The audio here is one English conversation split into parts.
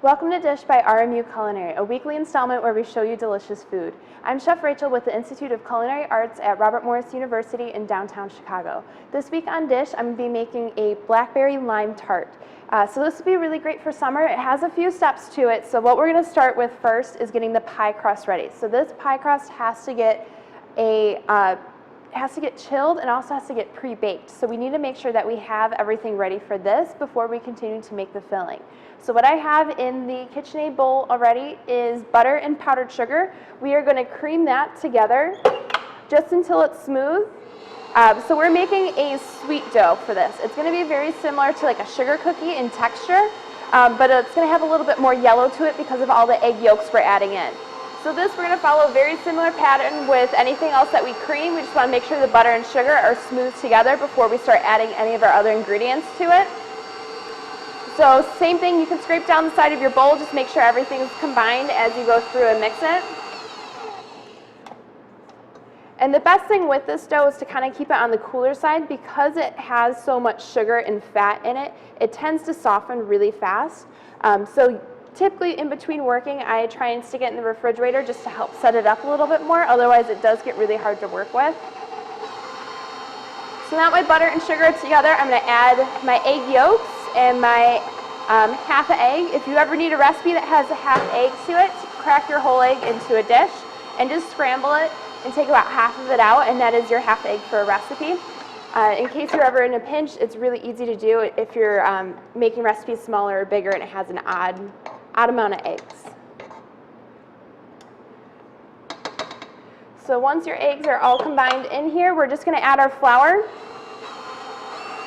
Welcome to Dish by RMU Culinary, a weekly installment where we show you delicious food. I'm Chef Rachel with the Institute of Culinary Arts at Robert Morris University in downtown Chicago. This week on Dish, I'm going to be making a Blackberry Lime Tart. So this will be really great for summer. It has a few steps to it. So what we're going to start with first is getting the pie crust ready. So this pie crust has to get chilled and also has to get pre-baked. So we need to make sure that we have everything ready for this before we continue to make the filling. So what I have in the KitchenAid bowl already is butter and powdered sugar. We are going to cream that together just until it's smooth. So we're making a sweet dough for this. It's going to be very similar to like a sugar cookie in texture, but it's going to have a little bit more yellow to it because of all the egg yolks we're adding in. So this, we're going to follow a very similar pattern with anything else that we cream. We just want to make sure the butter and sugar are smooth together before we start adding any of our other ingredients to it. So same thing, you can scrape down the side of your bowl, just make sure everything is combined as you go through and mix it. And the best thing with this dough is to kind of keep it on the cooler side because it has so much sugar and fat in it. It tends to soften really fast. So typically in between working, I try and stick it in the refrigerator just to help set it up a little bit more. Otherwise, it does get really hard to work with. So now my butter and sugar are together, I'm going to add my egg yolks and my half an egg. If you ever need a recipe that has a half egg to it, crack your whole egg into a dish and just scramble it and take about half of it out, and that is your half egg for a recipe. In case you're ever in a pinch, it's really easy to do if you're making recipes smaller or bigger and it has an odd amount of eggs. So once your eggs are all combined in here, we're just going to add our flour.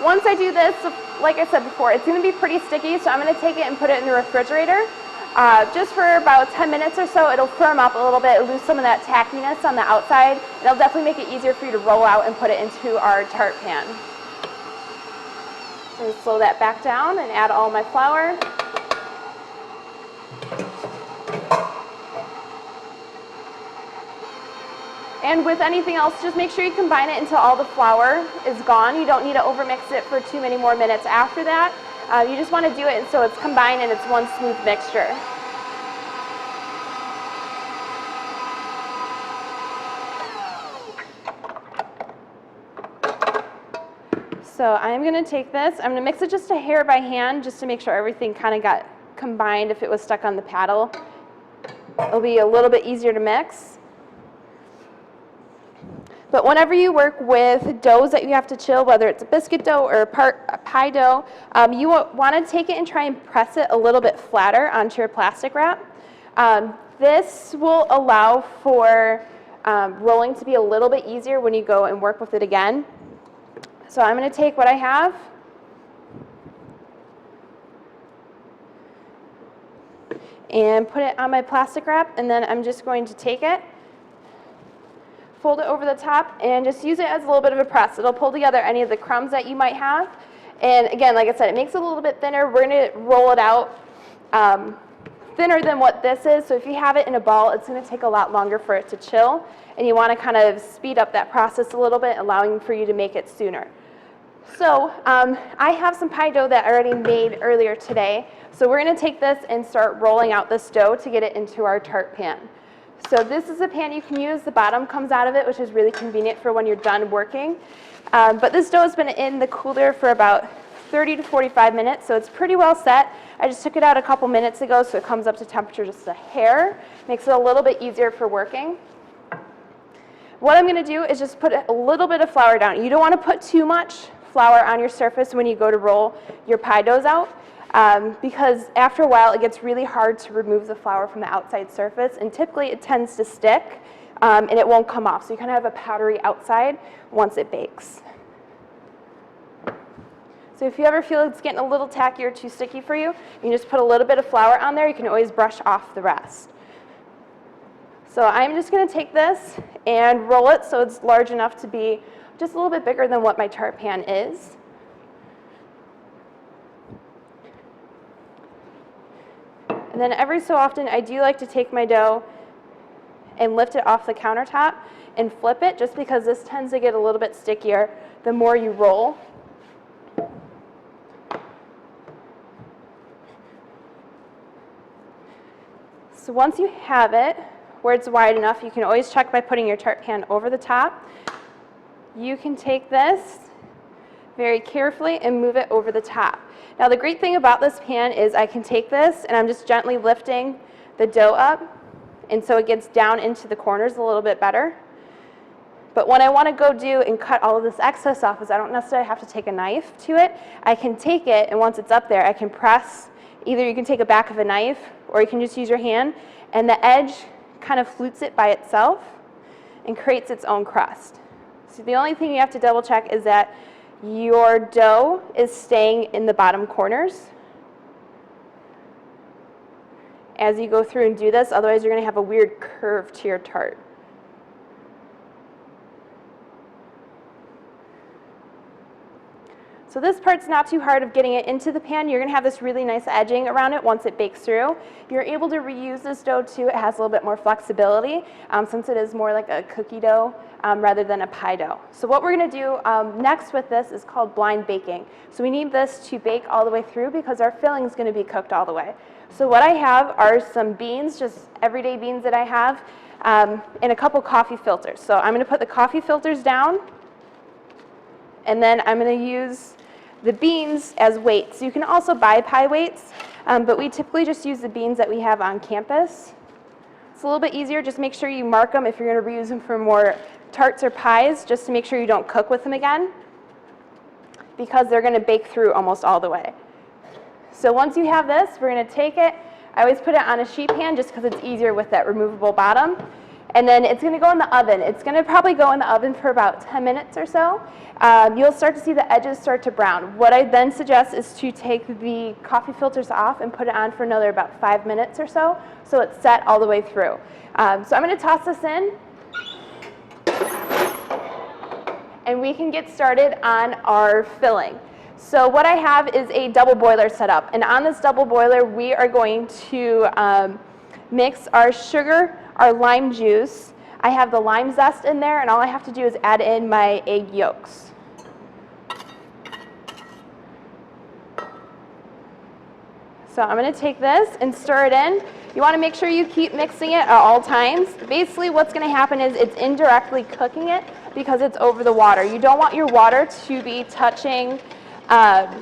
Once I do this, like I said before, it's going to be pretty sticky, so I'm going to take it and put it in the refrigerator. Just for about 10 minutes or so, it'll firm up a little bit, lose some of that tackiness on the outside. It'll definitely make it easier for you to roll out and put it into our tart pan. So slow that back down and add all my flour. And with anything else, just make sure you combine it until all the flour is gone. You don't need to overmix it for too many more minutes after that. You just want to do it so it's combined and it's one smooth mixture. So I'm going to take this, I'm going to mix it just a hair by hand just to make sure everything kind of got combined if it was stuck on the paddle. It'll be a little bit easier to mix. But whenever you work with doughs that you have to chill, whether it's a biscuit dough or a pie dough, you want to take it and try and press it a little bit flatter onto your plastic wrap. This will allow for rolling to be a little bit easier when you go and work with it again. So I'm going to take what I have and put it on my plastic wrap, and then I'm just going to take it, fold it over the top, and just use it as a little bit of a press. It'll pull together any of the crumbs that you might have. And again, like I said, it makes it a little bit thinner. We're going to roll it out thinner than what this is. So if you have it in a ball, it's going to take a lot longer for it to chill. And you want to kind of speed up that process a little bit, allowing for you to make it sooner. So I have some pie dough that I already made earlier today. So we're going to take this and start rolling out this dough to get it into our tart pan. So this is a pan you can use. The bottom comes out of it, which is really convenient for when you're done working. But this dough has been in the cooler for about 30 to 45 minutes, so it's pretty well set. I just took it out a couple minutes ago, so it comes up to temperature just a hair. Makes it a little bit easier for working. What I'm going to do is just put a little bit of flour down. You don't want to put too much flour on your surface when you go to roll your pie doughs out. Because after a while it gets really hard to remove the flour from the outside surface, and typically it tends to stick and it won't come off. So you kind of have a powdery outside once it bakes. So if you ever feel it's getting a little tacky or too sticky for you, you can just put a little bit of flour on there. You can always brush off the rest. So I'm just going to take this and roll it so it's large enough to be just a little bit bigger than what my tart pan is. And then every so often, I do like to take my dough and lift it off the countertop and flip it, just because this tends to get a little bit stickier the more you roll. So once you have it where it's wide enough, you can always check by putting your tart pan over the top. You can take this very carefully and move it over the top. Now the great thing about this pan is I can take this and I'm just gently lifting the dough up, and so it gets down into the corners a little bit better. But when I want to go do and cut all of this excess off, is I don't necessarily have to take a knife to it. I can take it, and once it's up there, I can press. Either you can take a back of a knife, or you can just use your hand, and the edge kind of flutes it by itself and creates its own crust. So the only thing you have to double check is that your dough is staying in the bottom corners as you go through and do this, otherwise you're going to have a weird curve to your tart. So this part's not too hard of getting it into the pan. You're going to have this really nice edging around it once it bakes through. You're able to reuse this dough too. It has a little bit more flexibility since it is more like a cookie dough rather than a pie dough. So what we're going to do next with this is called blind baking. So we need this to bake all the way through because our filling is going to be cooked all the way. So what I have are some beans, just everyday beans that I have, and a couple coffee filters. So I'm going to put the coffee filters down, and then I'm going to use the beans as weights. You can also buy pie weights, but we typically just use the beans that we have on campus. It's a little bit easier. Just make sure you mark them if you're going to reuse them for more tarts or pies, just to make sure you don't cook with them again, because they're going to bake through almost all the way. So once you have this, we're going to take it. I always put it on a sheet pan just because it's easier with that removable bottom. And then it's going to go in the oven. It's going to probably go in the oven for about 10 minutes or so. You'll start to see the edges start to brown. What I then suggest is to take the coffee filters off and put it on for another about 5 minutes or so it's set all the way through. So I'm going to toss this in, and we can get started on our filling. So what I have is a double boiler set up, and on this double boiler we are going to mix our sugar, our lime juice. I have the lime zest in there, and all I have to do is add in my egg yolks. So I'm going to take this and stir it in. You want to make sure you keep mixing it at all times. Basically what's going to happen is it's indirectly cooking it because it's over the water. You don't want your water to be touching the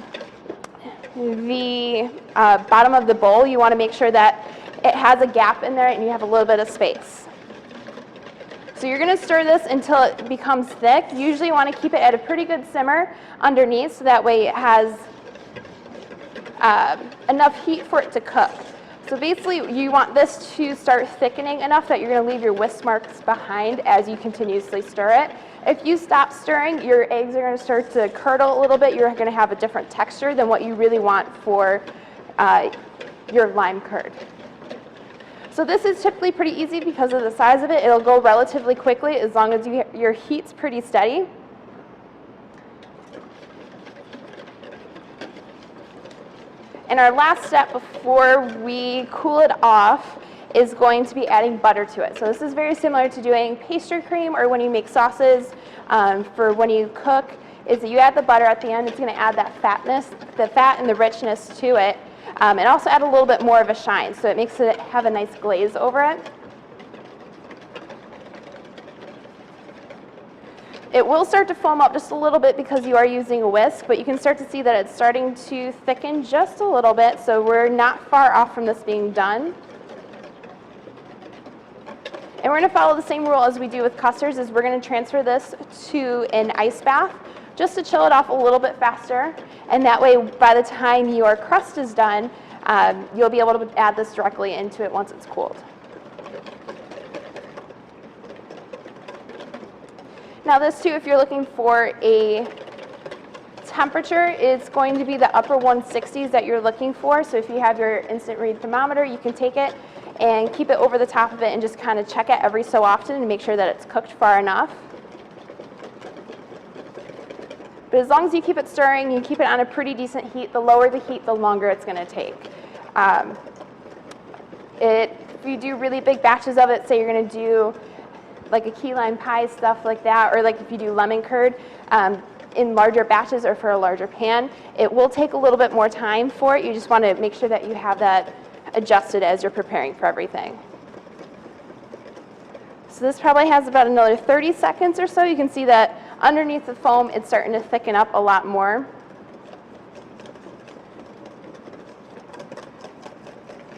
bottom of the bowl. You want to make sure that it has a gap in there and you have a little bit of space. So you're going to stir this until it becomes thick. Usually you want to keep it at a pretty good simmer underneath so that way it has enough heat for it to cook. So basically you want this to start thickening enough that you're going to leave your whisk marks behind as you continuously stir it. If you stop stirring, your eggs are going to start to curdle a little bit. You're going to have a different texture than what you really want for your lime curd. So this is typically pretty easy because of the size of it. It'll go relatively quickly as long as your heat's pretty steady. And our last step before we cool it off is going to be adding butter to it. So this is very similar to doing pastry cream or when you make sauces for when you cook, is that you add the butter at the end. It's going to add that fatness, the fat and the richness to it, and also add a little bit more of a shine. So it makes it have a nice glaze over it. It will start to foam up just a little bit because you are using a whisk, but you can start to see that it's starting to thicken just a little bit, so we're not far off from this being done. And we're going to follow the same rule as we do with custards, is we're going to transfer this to an ice bath just to chill it off a little bit faster, and that way by the time your crust is done, you'll be able to add this directly into it once it's cooled. Now this too, if you're looking for a temperature, it's going to be the upper 160s that you're looking for. So if you have your instant read thermometer, you can take it and keep it over the top of it and just kind of check it every so often and make sure that it's cooked far enough. But as long as you keep it stirring, you keep it on a pretty decent heat, the lower the heat, the longer it's going to take. If you do really big batches of it, say you're going to do like a key lime pie, stuff like that, or like if you do lemon curd in larger batches or for a larger pan, it will take a little bit more time for it. You just want to make sure that you have that adjusted as you're preparing for everything. So this probably has about another 30 seconds or so. You can see that underneath the foam, it's starting to thicken up a lot more.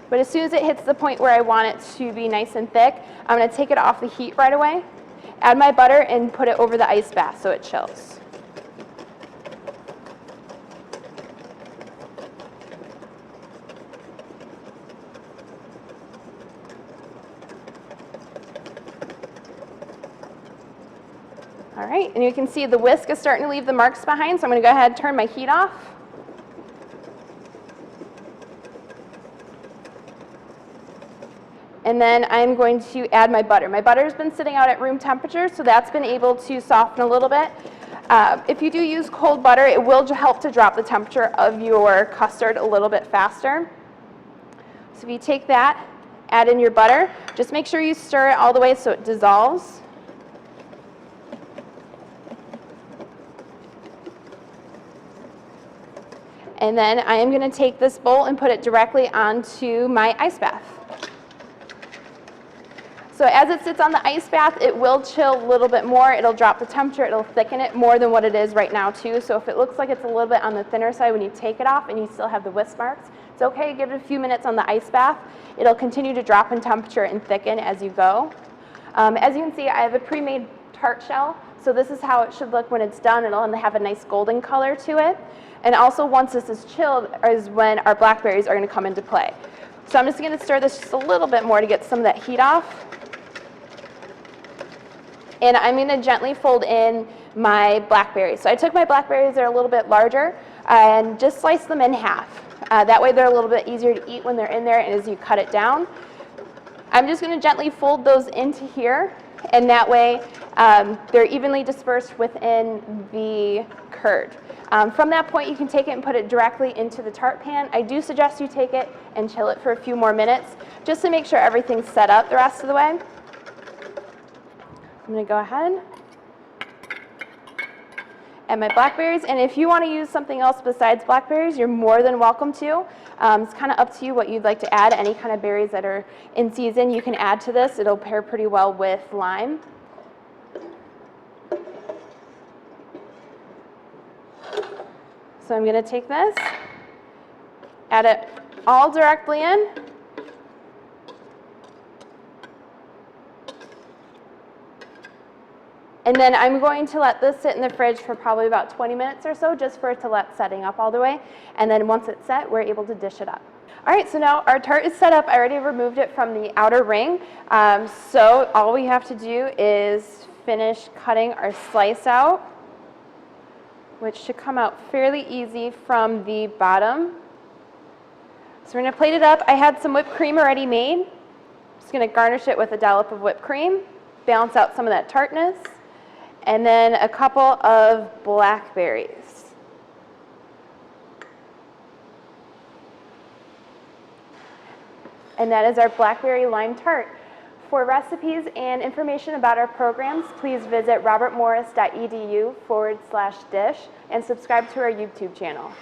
But as soon as it hits the point where I want it to be nice and thick, I'm going to take it off the heat right away, add my butter, and put it over the ice bath so it chills. All right, and you can see the whisk is starting to leave the marks behind, so I'm going to go ahead and turn my heat off. And then I'm going to add my butter. My butter's been sitting out at room temperature, so that's been able to soften a little bit. If you do use cold butter, it will help to drop the temperature of your custard a little bit faster. So if you take that, add in your butter, just make sure you stir it all the way so it dissolves. And then I am going to take this bowl and put it directly onto my ice bath. So as it sits on the ice bath, it will chill a little bit more. It'll drop the temperature. It'll thicken it more than what it is right now too. So if it looks like it's a little bit on the thinner side when you take it off and you still have the whisk marks, it's okay. Give it a few minutes on the ice bath. It'll continue to drop in temperature and thicken as you go. As you can see, I have a pre-made tart shell. So this is how it should look when it's done. It'll have a nice golden color to it. And also once this is chilled is when our blackberries are going to come into play. So I'm just going to stir this just a little bit more to get some of that heat off. And I'm going to gently fold in my blackberries. So I took my blackberries, they're a little bit larger, and just slice them in half. That way they're a little bit easier to eat when they're in there and as you cut it down. I'm just going to gently fold those into here, and that way they're evenly dispersed within the curd. From that point, you can take it and put it directly into the tart pan. I do suggest you take it and chill it for a few more minutes, just to make sure everything's set up the rest of the way. I'm going to go ahead, add my blackberries, and if you want to use something else besides blackberries, you're more than welcome to. It's kind of up to you what you'd like to add. Any kind of berries that are in season you can add to this. It'll pair pretty well with lime. So I'm going to take this, add it all directly in. And then I'm going to let this sit in the fridge for probably about 20 minutes or so, just for it to let setting up all the way. And then once it's set, we're able to dish it up. All right, so now our tart is set up. I already removed it from the outer ring. So all we have to do is finish cutting our slice out, which should come out fairly easy from the bottom. So we're going to plate it up. I had some whipped cream already made. Just going to garnish it with a dollop of whipped cream, balance out some of that tartness. And then a couple of blackberries. And that is our Blackberry Lime Tart. For recipes and information about our programs, please visit robertmorris.edu/dish and subscribe to our YouTube channel.